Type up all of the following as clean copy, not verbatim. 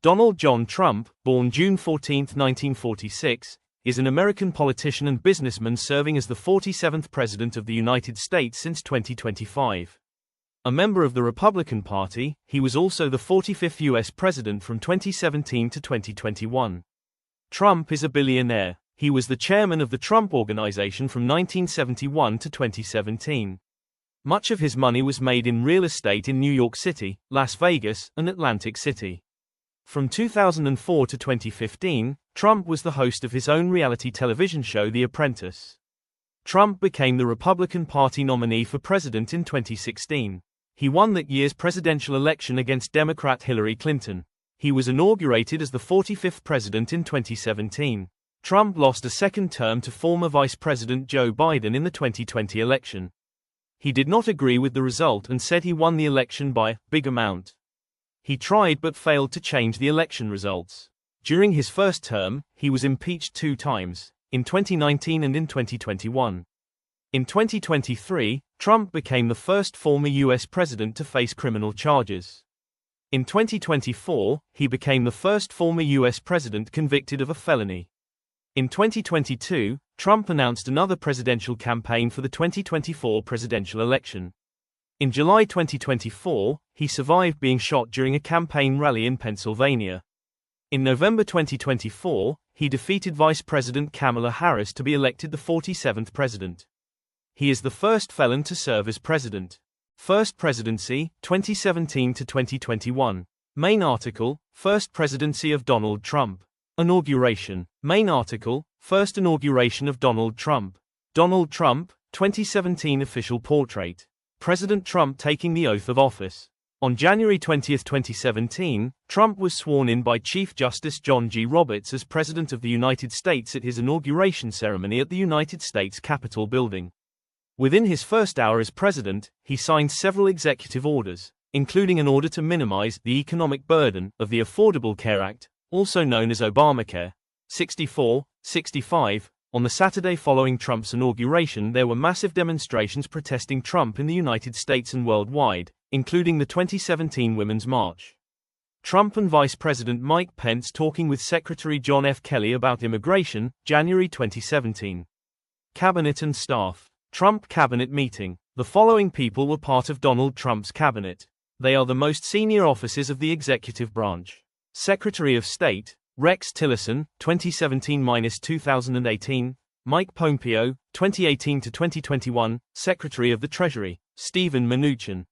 Donald John Trump, born June 14, 1946, is an American politician and businessman serving as the 47th President of the United States since 2025. A member of the Republican Party, he was also the 45th U.S. President from 2017 to 2021. Trump is a billionaire. He was the chairman of the Trump Organization from 1971 to 2017. Much of his money was made in real estate in New York City, Las Vegas, and Atlantic City. From 2004 to 2015, Trump was the host of his own reality television show The Apprentice. Trump became the Republican Party nominee for president in 2016. He won that year's presidential election against Democrat Hillary Clinton. He was inaugurated as the 45th president in 2017. Trump lost a second term to former Vice President Joe Biden in the 2020 election. He did not agree with the result and said he won the election by a big amount. He tried but failed to change the election results. During his first term, he was impeached 2 times, in 2019 and in 2021. In 2023, Trump became the first former U.S. president to face criminal charges. In 2024, he became the first former U.S. president convicted of a felony. In 2022, Trump announced another presidential campaign for the 2024 presidential election. In July 2024, he survived being shot during a campaign rally in Pennsylvania. In November 2024, he defeated Vice President Kamala Harris to be elected the 47th president. He is the first felon to serve as president. First presidency, 2017 to 2021. Main article, First presidency of Donald Trump. Inauguration. Main article, First inauguration of Donald Trump. Donald Trump, 2017 official portrait. President Trump taking the oath of office. On January 20, 2017, Trump was sworn in by Chief Justice John G. Roberts as President of the United States at his inauguration ceremony at the United States Capitol building. Within his first hour as president, he signed several executive orders, including an order to minimize the economic burden of the Affordable Care Act, also known as Obamacare. 65. On the Saturday following Trump's inauguration, there were massive demonstrations protesting Trump in the United States and worldwide, including the 2017 Women's March. Trump and Vice President Mike Pence talking with Secretary John F. Kelly about immigration, January 2017. Cabinet and staff. Trump cabinet meeting. The following people were part of Donald Trump's cabinet. They are the most senior officers of the executive branch. Secretary of State, Rex Tillerson, 2017-2018, Mike Pompeo, 2018 to 2021, Secretary of the Treasury, Steven Mnuchin.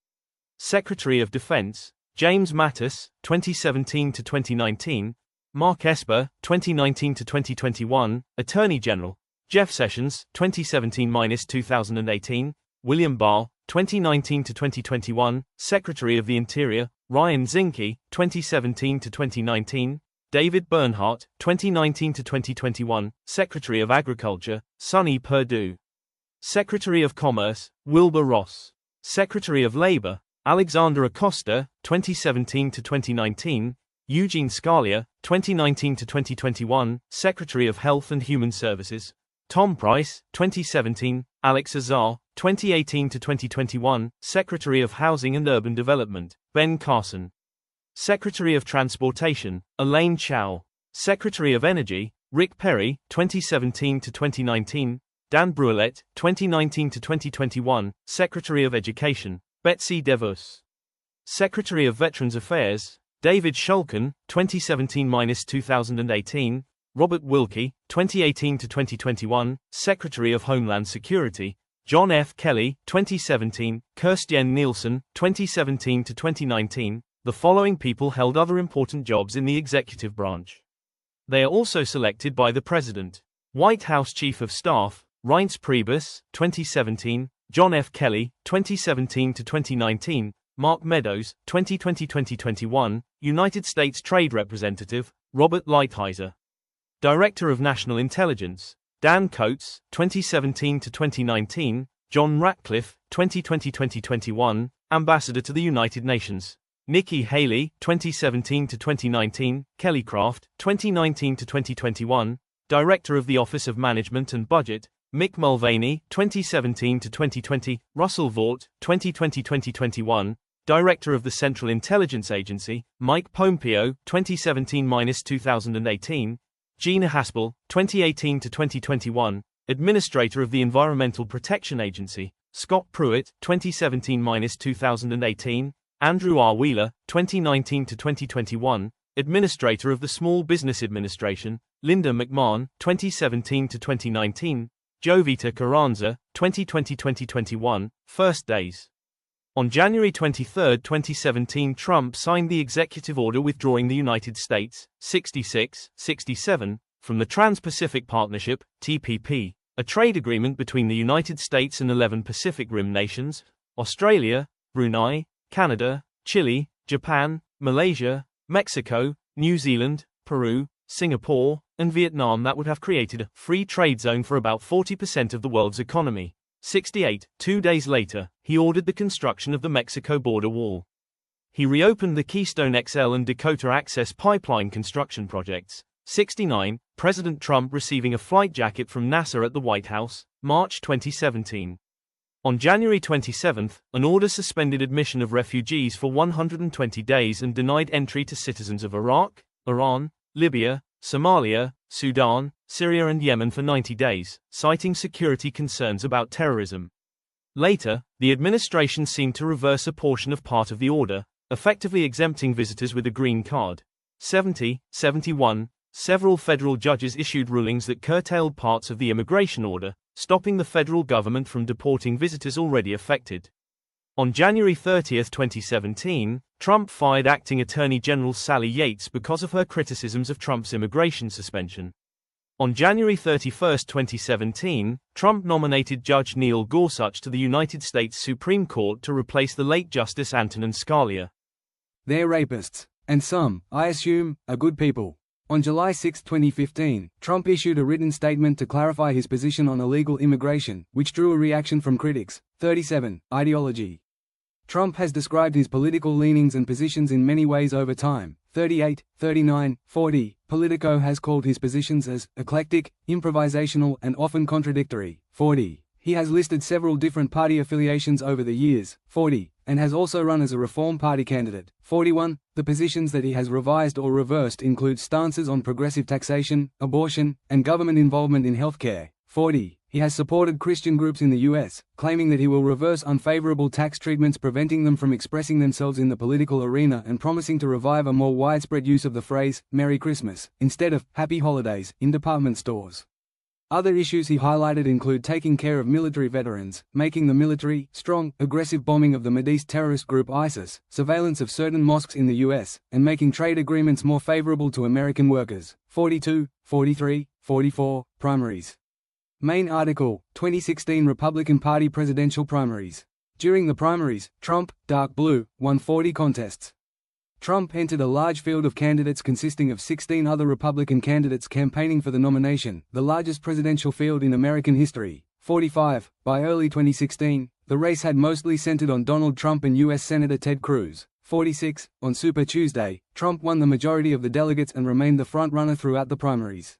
Secretary of Defense, James Mattis, 2017 to 2019, Mark Esper, 2019 to 2021, Attorney General, Jeff Sessions, 2017-2018, William Barr, 2019 to 2021, Secretary of the Interior, Ryan Zinke, 2017 to 2019, David Bernhardt, 2019 to 2021, Secretary of Agriculture, Sonny Perdue. Secretary of Commerce, Wilbur Ross. Secretary of Labor, Alexander Acosta, 2017 to 2019, Eugene Scalia, 2019 to 2021, Secretary of Health and Human Services, Tom Price, 2017, Alex Azar, 2018 to 2021, Secretary of Housing and Urban Development, Ben Carson. Secretary of Transportation, Elaine Chao. Secretary of Energy, Rick Perry, 2017 to 2019, Dan Brouillette, 2019 to 2021, Secretary of Education, Betsy DeVos. Secretary of Veterans Affairs, David Shulkin, 2017-2018, Robert Wilkie, 2018 to 2021, Secretary of Homeland Security, John F. Kelly, 2017, Kirstjen Nielsen, 2017 to 2019. The following people held other important jobs in the executive branch. They are also selected by the President. White House Chief of Staff, Reince Priebus, 2017, John F. Kelly, 2017 to 2019, Mark Meadows, 2020-2021, United States Trade Representative, Robert Lighthizer. Director of National Intelligence, Dan Coats, 2017 to 2019, John Ratcliffe, 2020-2021, Ambassador to the United Nations, Nikki Haley, 2017 to 2019, Kelly Craft, 2019 to 2021, Director of the Office of Management and Budget, Mick Mulvaney, 2017 to 2020, Russell Vought, 2020-2021, Director of the Central Intelligence Agency, Mike Pompeo, 2017-2018, Gina Haspel, 2018-2021, Administrator of the Environmental Protection Agency, Scott Pruitt, 2017-2018, Andrew R. Wheeler, 2019-2021, Administrator of the Small Business Administration, Linda McMahon, 2017-2019, Jovita Carranza, 2020-2021, First Days. On January 23, 2017, Trump signed the executive order withdrawing the United States, 66-67, from the Trans-Pacific Partnership, TPP, a trade agreement between the United States and 11 Pacific Rim nations, Australia, Brunei, Canada, Chile, Japan, Malaysia, Mexico, New Zealand, Peru, Singapore, and Vietnam that would have created a free trade zone for about 40% of the world's economy. 68. 2 days later, he ordered the construction of the Mexico border wall. He reopened the Keystone XL and Dakota Access pipeline construction projects. 69. President Trump receiving a flight jacket from NASA at the White House, March 2017. On January 27, an order suspended admission of refugees for 120 days and denied entry to citizens of Iraq, Iran, Libya, Somalia, Sudan, Syria and Yemen for 90 days, citing security concerns about terrorism. Later, the administration seemed to reverse a portion of part of the order, effectively exempting visitors with a green card. 70. 71. Several federal judges issued rulings that curtailed parts of the immigration order, stopping the federal government from deporting visitors already affected. On January 30, 2017, Trump fired acting Attorney General Sally Yates because of her criticisms of Trump's immigration suspension. On January 31, 2017, Trump nominated Judge Neil Gorsuch to the United States Supreme Court to replace the late Justice Antonin Scalia. They're rapists. And some, I assume, are good people. On July 6, 2015, Trump issued a written statement to clarify his position on illegal immigration, which drew a reaction from critics. 37. Ideology. Trump has described his political leanings and positions in many ways over time. 38, 39, 40. Politico has called his positions as eclectic, improvisational, and often contradictory. 40. He has listed several different party affiliations over the years. 40. And has also run as a Reform Party candidate. 41. The positions that he has revised or reversed include stances on progressive taxation, abortion, and government involvement in healthcare. 40. He has supported Christian groups in the U.S., claiming that he will reverse unfavorable tax treatments preventing them from expressing themselves in the political arena and promising to revive a more widespread use of the phrase, Merry Christmas, instead of Happy Holidays, in department stores. Other issues he highlighted include taking care of military veterans, making the military strong, aggressive bombing of the Mideast terrorist group ISIS, surveillance of certain mosques in the U.S., and making trade agreements more favorable to American workers. 42, 43, 44. Primaries. Main article, 2016 Republican Party presidential primaries. During the primaries, Trump, dark blue, won 40 contests. Trump entered a large field of candidates consisting of 16 other Republican candidates campaigning for the nomination, the largest presidential field in American history. 45. By early 2016, the race had mostly centered on Donald Trump and U.S. Senator Ted Cruz. 46. On Super Tuesday, Trump won the majority of the delegates and remained the front-runner throughout the primaries.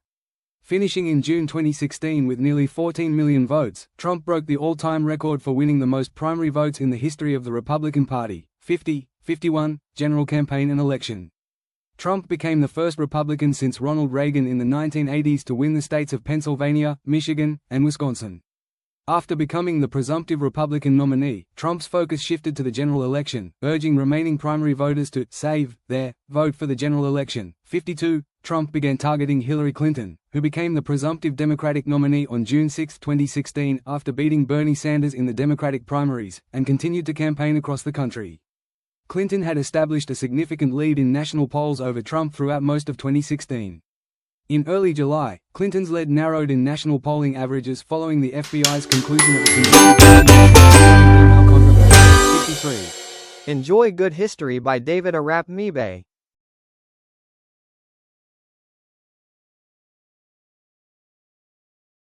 Finishing in June 2016 with nearly 14 million votes, Trump broke the all-time record for winning the most primary votes in the history of the Republican Party. 50. 51. General campaign and election. Trump became the first Republican since Ronald Reagan in the 1980s to win the states of Pennsylvania, Michigan, and Wisconsin. After becoming the presumptive Republican nominee, Trump's focus shifted to the general election, urging remaining primary voters to save their vote for the general election. 52. Trump began targeting Hillary Clinton, who became the presumptive Democratic nominee on June 6, 2016 after beating Bernie Sanders in the Democratic primaries, and continued to campaign across the country. Clinton had established a significant lead in national polls over Trump throughout most of 2016. In early July, Clinton's lead narrowed in national polling averages following the FBI's conclusion of its email controversy. 53. Enjoy Good History by David Arap Mibay.